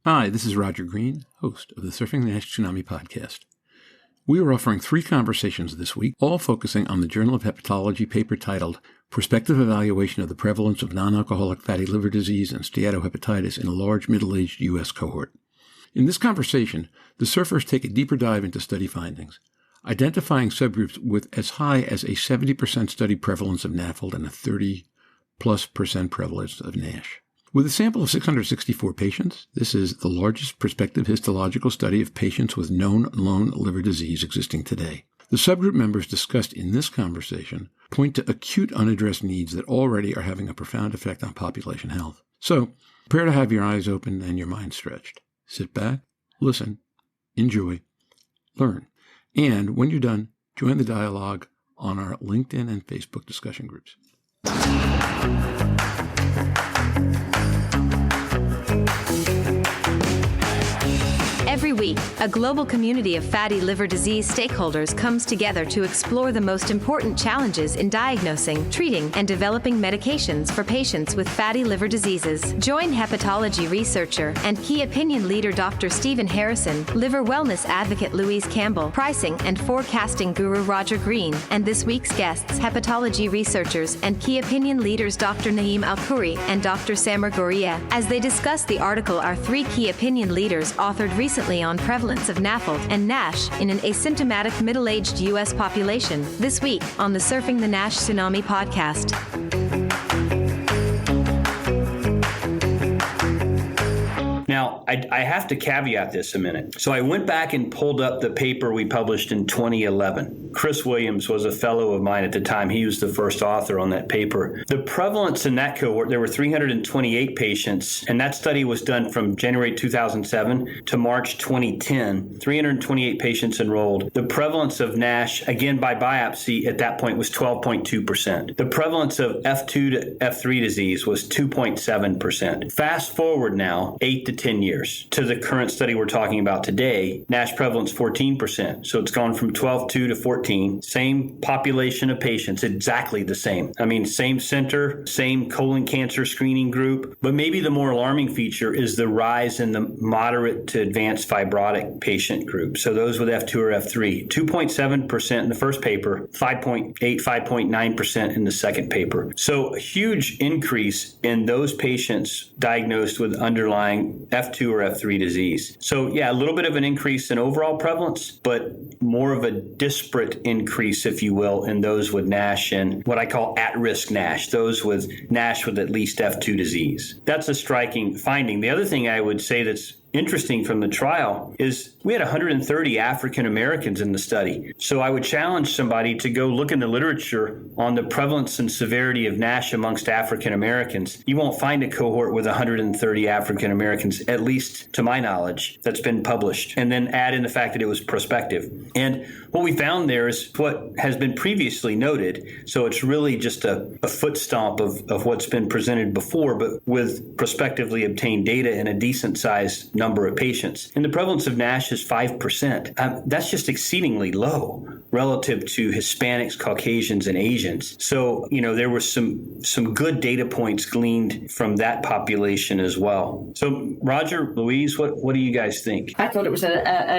Hi, this is Roger Green, host of the Surfing the NASH Tsunami podcast. We are offering 3 conversations this week, all focusing on the Journal of Hepatology paper titled Prospective Evaluation of the Prevalence of Non-Alcoholic Fatty Liver Disease and Steatohepatitis in a Large Middle-Aged U.S. Cohort. In this conversation, the surfers take a deeper dive into study findings, identifying subgroups with as high as a 70% study prevalence of NAFLD and a 30+% prevalence of NASH. With a sample of 664 patients, this is the largest prospective histological study of patients with known lone liver disease existing today. The subgroup members discussed in this conversation point to acute unaddressed needs that already are having a profound effect on population health. So, prepare to have your eyes open and your mind stretched. Sit back, listen, enjoy, learn, and when you're done, join the dialogue on our LinkedIn and Facebook discussion groups. Every week, a global community of fatty liver disease stakeholders comes together to explore the most important challenges in diagnosing, treating, and developing medications for patients with fatty liver diseases. Join hepatology researcher and key opinion leader Dr. Stephen Harrison, liver wellness advocate Louise Campbell, pricing and forecasting guru Roger Green, and this week's guests, hepatology researchers and key opinion leaders Dr. Naim Alkhouri and Dr. Gowrieh, as they discuss the article our 3 key opinion leaders authored recently on prevalence of NAFLD and NASH in an asymptomatic middle-aged U.S. population this week on the Surfing the NASH Tsunami podcast. Now, I have to caveat this a minute. So I went back and pulled up the paper we published in 2011. Chris Williams was a fellow of mine at the time. He was the first author on that paper. The prevalence in that cohort, there were 328 patients, and that study was done from January 2007 to March 2010. 328 patients enrolled. The prevalence of NASH, again by biopsy, at that point was 12.2%. The prevalence of F2 to F3 disease was 2.7%. Fast forward now, 8 to 10 years to the current study we're talking about today, NASH prevalence 14%. So it's gone from 12.2 to 14. Same population of patients, exactly the same. I mean, same center, same colon cancer screening group. But maybe the more alarming feature is the rise in the moderate to advanced fibrotic patient group. So those with F2 or F3, 2.7% in the first paper, 5.8, 5.9% in the second paper. So a huge increase in those patients diagnosed with underlying F2 or F3 disease. So yeah, a little bit of an increase in overall prevalence, but more of a disparate increase, if you will, in those with NASH and what I call at-risk NASH, those with NASH with at least F2 disease. That's a striking finding. The other thing I would say that's interesting from the trial is we had 130 African Americans in the study. So I would challenge somebody to go look in the literature on the prevalence and severity of NASH amongst African Americans. You won't find a cohort with 130 African Americans, at least to my knowledge, that's been published. And then add in the fact that it was prospective. And what we found there is what has been previously noted. So it's really just a foot stomp of what's been presented before, but with prospectively obtained data in a decent sized number of patients. And the prevalence of NASH is 5%. That's just exceedingly low relative to Hispanics, Caucasians, and Asians. So, there were some good data points gleaned from that population as well. So, Roger, Louise, what do you guys think? I thought it was an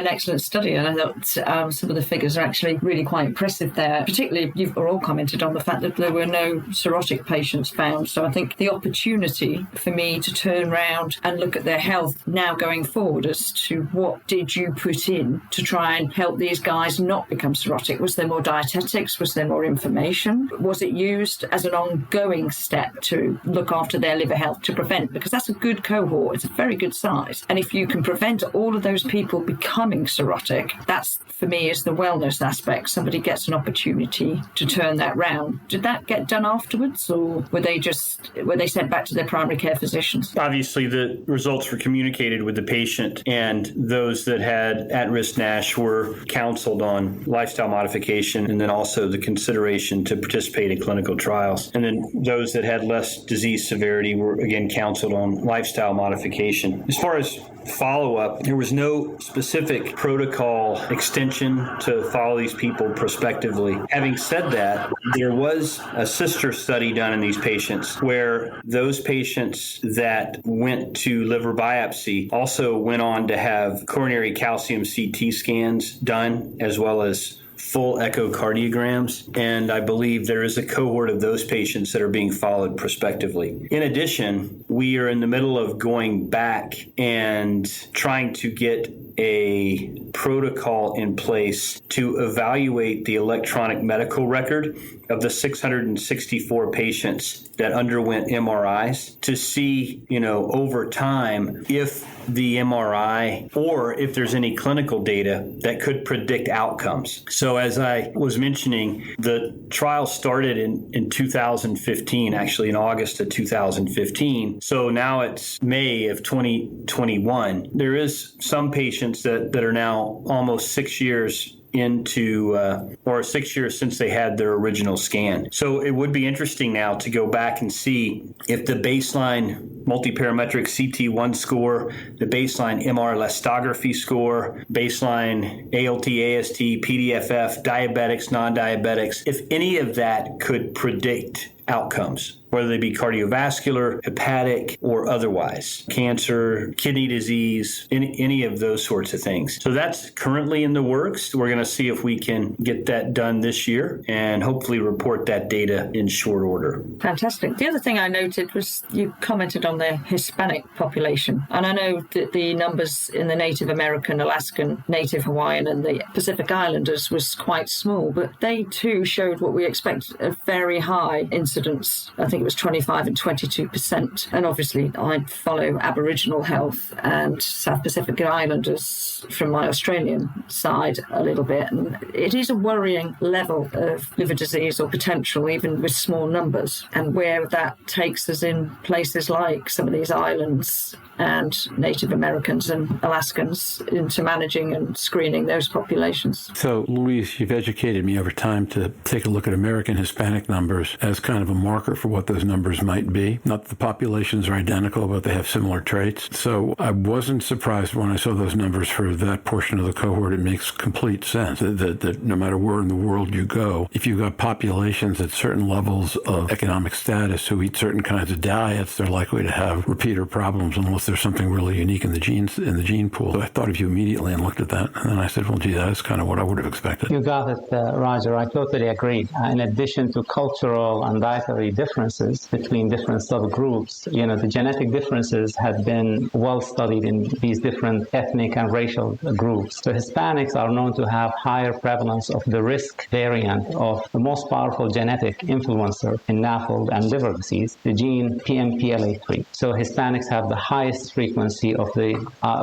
excellent study, and I thought some of the figures are actually really quite impressive there. Particularly, you've all commented on the fact that there were no cirrhotic patients found. So I think the opportunity for me to turn around and look at their health now going forward as to what did you put in to try and help these guys not become cirrhotic? Was there more dietetics? Was there more information? Was it used as an ongoing step to look after their liver health to prevent? Because that's a good cohort. It's a very good size. And if you can prevent all of those people becoming cirrhotic, that's, for me, is the wellness aspect. Somebody gets an opportunity to turn that round. Did that get done afterwards, or were they sent back to their primary care physicians? Obviously, the results were communicated with the patient, and those that had at-risk NASH were counseled on lifestyle modification and then also the consideration to participate in clinical trials. And then those that had less disease severity were, again, counseled on lifestyle modification. As far as follow-up, there was no specific protocol extension to follow these people prospectively. Having said that, there was a sister study done in these patients where those patients that went to liver biopsy also also went on to have coronary calcium CT scans done, as well as full echocardiograms, and I believe there is a cohort of those patients that are being followed prospectively. In addition, we are in the middle of going back and trying to get a protocol in place to evaluate the electronic medical record of the 664 patients that underwent MRIs to see, over time if the MRI or if there's any clinical data that could predict outcomes. So as I was mentioning, the trial started in 2015, actually in August of 2015. So now it's May of 2021. There is some patients that are now almost 6 years into, or 6 years since they had their original scan. So it would be interesting now to go back and see if the baseline multiparametric CT1 score, the baseline MR elastography score, baseline ALT, AST, PDFF, diabetics, non-diabetics, if any of that could predict outcomes, whether they be cardiovascular, hepatic, or otherwise, cancer, kidney disease, any of those sorts of things. So that's currently in the works. We're going to see if we can get that done this year and hopefully report that data in short order. Fantastic. The other thing I noted was you commented on the Hispanic population. And I know that the numbers in the Native American, Alaskan, Native Hawaiian, and the Pacific Islanders was quite small, but they too showed what we expect, a very high incidence. I think it was 25 and 22%. And obviously I follow Aboriginal health and South Pacific Islanders from my Australian side a little bit. And it is a worrying level of liver disease or potential, even with small numbers. And where that takes us in places like some of these islands and Native Americans and Alaskans into managing and screening those populations. So, Louise, you've educated me over time to take a look at American Hispanic numbers as kind of a marker for what those numbers might be. Not that the populations are identical, but they have similar traits. So I wasn't surprised when I saw those numbers for that portion of the cohort. It makes complete sense that no matter where in the world you go, if you've got populations at certain levels of economic status who eat certain kinds of diets, they're likely to have repeater problems unless there's something really unique in the gene pool. So I thought of you immediately and looked at that, and then I said, well, gee, that is kind of what I would have expected. You got it, Roger. I totally agree. In addition to cultural and dietary differences between different subgroups, the genetic differences have been well studied in these different ethnic and racial groups. So Hispanics are known to have higher prevalence of the risk variant of the most powerful genetic influencer in NAFLD and liver disease, the gene PNPLA3. So Hispanics have the highest frequency of the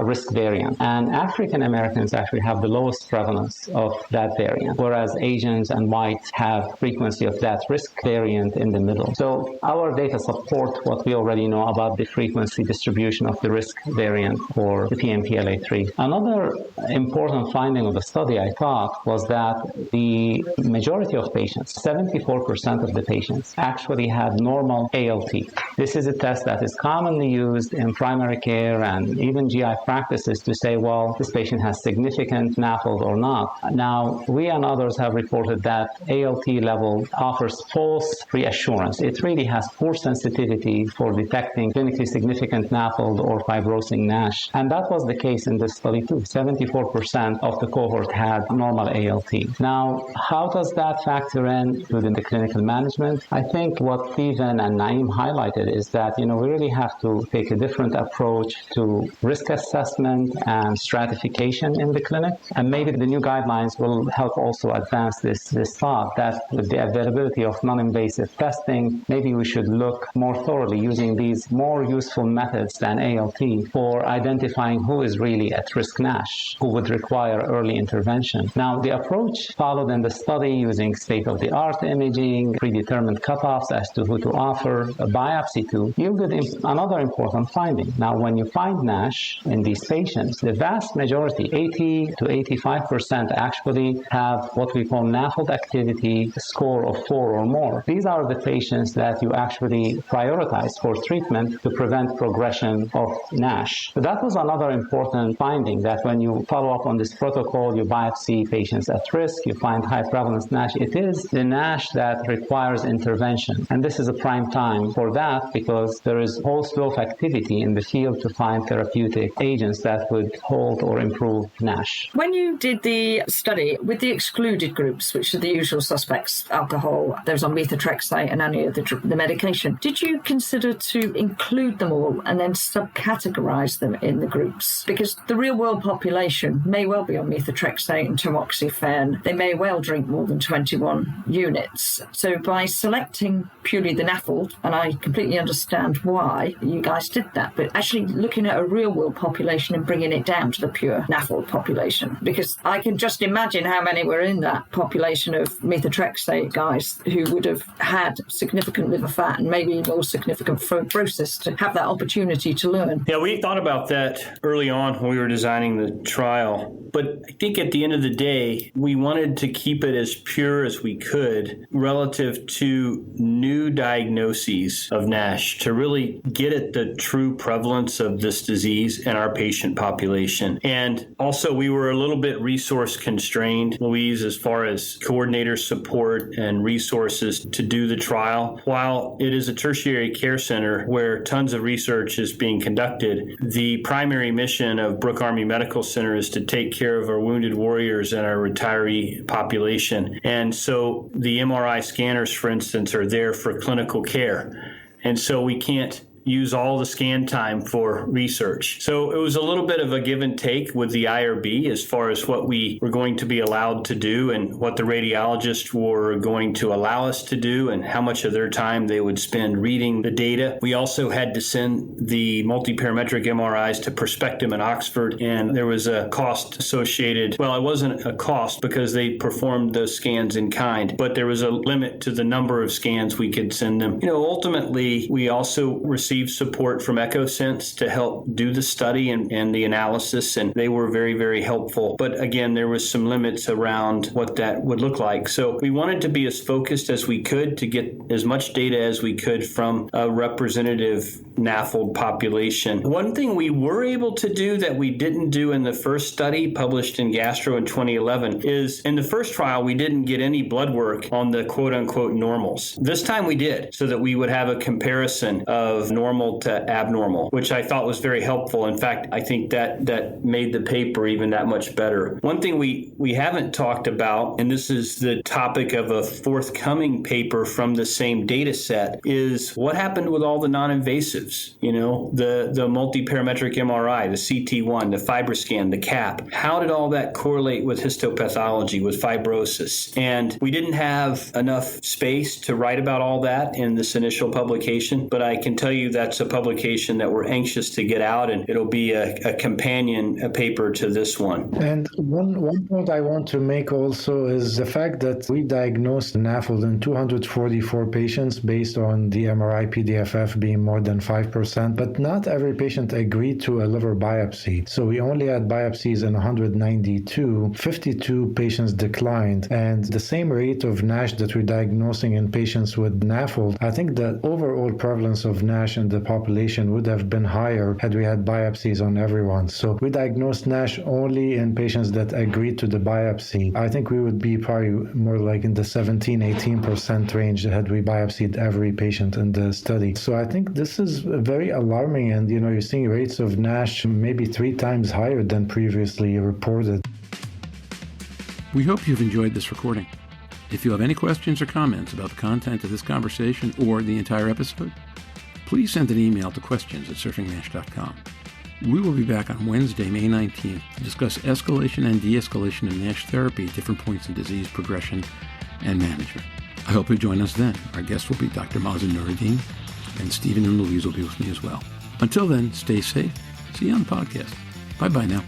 risk variant. And African Americans actually have the lowest prevalence of that variant, whereas Asians and whites have frequency of that risk variant in the middle. So our data support what we already know about the frequency distribution of the risk variant for the PNPLA3. Another important finding of the study, I thought, was that the majority of patients, 74% of the patients, actually had normal ALT. This is a test that is commonly used in primary care and even GI practices to say, well, this patient has significant NAFLD or not. Now, we and others have reported that ALT level offers false reassurance. It really has poor sensitivity for detecting clinically significant NAFLD or fibrosing NASH. And that was the case in this study too. 74% of the cohort had normal ALT. Now, how does that factor in within the clinical management? I think what Stephen and Naim highlighted is that, we really have to take a different approach to risk assessment and stratification in the clinic. And maybe the new guidelines will help also advance this thought that with the availability of non-invasive testing, maybe we should look more thoroughly using these more useful methods than ALT for identifying who is really at risk NASH, who would require early intervention. Now, the approach followed in the study using state-of-the-art imaging, predetermined cutoffs as to who to offer a biopsy to, yielded another important finding. Now, when you find NASH in these patients, the vast majority, 80 to 85%, actually have what we call NAFLD activity score of 4 or more. These are the patients that that you actually prioritize for treatment to prevent progression of NASH. So that was another important finding, that when you follow up on this protocol, you biopsy patients at risk, you find high prevalence NASH. It is the NASH that requires intervention. And this is a prime time for that, because there is a whole slew of activity in the field to find therapeutic agents that would hold or improve NASH. When you did the study with the excluded groups, which are the usual suspects, alcohol, those on methotrexate and any of the medication, did you consider to include them all and then subcategorize them in the groups? Because the real world population may well be on methotrexate and tamoxifen. They may well drink more than 21 units. So by selecting purely the NAFLD, and I completely understand why you guys did that, but actually looking at a real world population and bringing it down to the pure NAFLD population, because I can just imagine how many were in that population of methotrexate guys who would have had significant liver fat and maybe more significant fibrosis to have that opportunity to learn. Yeah, we thought about that early on when we were designing the trial. But I think at the end of the day, we wanted to keep it as pure as we could relative to new diagnoses of NASH, to really get at the true prevalence of this disease in our patient population. And also, we were a little bit resource constrained, Louise, as far as coordinator support and resources to do the trial. While it is a tertiary care center where tons of research is being conducted, the primary mission of Brooke Army Medical Center is to take care of our wounded warriors and our retiree population. And so the MRI scanners, for instance, are there for clinical care. And so we can't use all the scan time for research. So it was a little bit of a give and take with the IRB as far as what we were going to be allowed to do and what the radiologists were going to allow us to do and how much of their time they would spend reading the data. We also had to send the multiparametric MRIs to Prospective in Oxford, and there was a cost associated. Well, it wasn't a cost because they performed those scans in kind, but there was a limit to the number of scans we could send them. Ultimately, we also received support from EchoSense to help do the study and the analysis, and they were very, very helpful. But again, there was some limits around what that would look like. So we wanted to be as focused as we could to get as much data as we could from a representative NAFLD population. One thing we were able to do that we didn't do in the first study published in Gastro in 2011 is in the first trial, we didn't get any blood work on the quote unquote normals. This time we did, so that we would have a comparison of normal to abnormal, which I thought was very helpful. In fact, I think that made the paper even that much better. One thing we haven't talked about, and this is the topic of a forthcoming paper from the same data set, is what happened with all the non-invasives, the multiparametric MRI, the CT1, the FibroScan, the CAP. How did all that correlate with histopathology, with fibrosis? And we didn't have enough space to write about all that in this initial publication, but I can tell you that's a publication that we're anxious to get out, and it'll be a companion paper to this one. And one point I want to make also is the fact that we diagnosed NAFLD in 244 patients based on the MRI-PDFF being more than 5%, but not every patient agreed to a liver biopsy. So we only had biopsies in 192, 52 patients declined, and the same rate of NASH that we're diagnosing in patients with NAFLD, I think the overall prevalence of NASH in the population would have been higher had we had biopsies on everyone. So we diagnosed NASH only in patients that agreed to the biopsy. I think we would be probably more like in the 17-18% range had we biopsied every patient in the study. So I think this is very alarming, and you're seeing rates of NASH maybe 3 times higher than previously reported. We hope you've enjoyed this recording. If you have any questions or comments about the content of this conversation or the entire episode, please send an email to questions@surfingnash.com. We will be back on Wednesday, May 19th, to discuss escalation and de-escalation of NASH therapy at different points in disease progression and management. I hope you join us then. Our guests will be Dr. Mazen Nuruddin, and Stephen and Louise will be with me as well. Until then, stay safe. See you on the podcast. Bye-bye now.